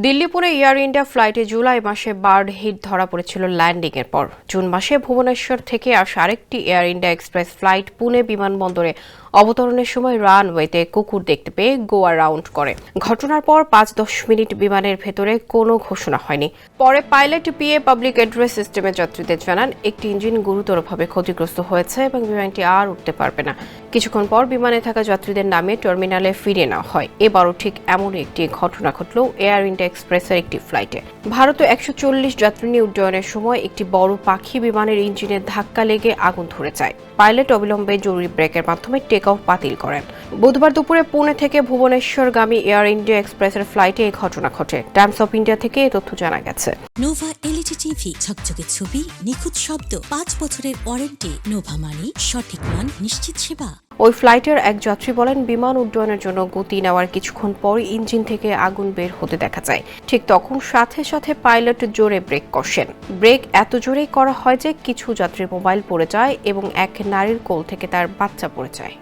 Delhi Pune air India ফ্লাইটে জুলাই মাসে bird hit ধরা পড়েছিল ল্যান্ডিং এর পর। জুন মাসে ভুবনেশ্বর থেকে আসা আরেকটি air India express flight Pune বিমানবন্দরে অবতরণের সময় রানওয়েতে কুকুর দেখতে পেয়ে গোয়া রাউন্ড করে। ঘটনার পর ৫-১০ মিনিট বিমানের ভেতরে কোনো ঘোষণা হয়নি। পরে পাইলট পিএ পাবলিক অ্যাড্রেস সিস্টেমের যাত্রীদের জানান একটি ইঞ্জিন গুরুতরভাবে ক্ষতিগ্রস্ত হয়েছে এবং বিমানটি আর উঠতে পারবে না। কিছুক্ষণ পর বিমানে থাকা যাত্রীদের নামিয়ে টার্মিনালে ফিরিয়ে নেওয়া হয়। এবারও ঠিক এমনই একটি ঘটনা ঘটল এয়ার ইন্ডিয়া এক্সপ্রেসের একটি ফ্লাইটে। ভারতে ১৪০ যাত্রী নিয়ে উড্ডয়নের সময় একটি বড় পাখি বিমানের ইঞ্জিনে ধাক্কা লেগে আগুন ধরে যায়। পাইলট অবিলম্বে জরুরি ব্রেকের মাধ্যমে টেক অফ বাতিল করেন। বুধবার দুপুরে পুনে থেকে ভুবনেশ্বরগামী এয়ার ইন্ডিয়া এক্সপ্রেসের ফ্লাইটে এই ঘটনা ঘটে। টাইমস অফ ইন্ডিয়া থেকে এই তথ্য জানা গেছে। নোভা এলইডি টিভি, ঝকঝকে ছবি, নিখুঁত শব্দ, ৫ বছরের ওয়ারেন্টি। নোভা মানি সঠিক মান, নিশ্চিত সেবা। ওই ফ্লাইটের এক যাত্রী বলেন, বিমান উড্ডয়নের জন্য গতি নেওয়ার কিছুক্ষণ পরই ইঞ্জিন থেকে আগুন বের হতে দেখা যায়। ঠিক তখন সাথে সাথে পাইলট জোরে ব্রেক কষেন। ব্রেক এত জোরেই করা হয় যে কিছু যাত্রীর মোবাইল পড়ে যায় এবং এক নারীর কোল থেকে তার বাচ্চা পড়ে যায়।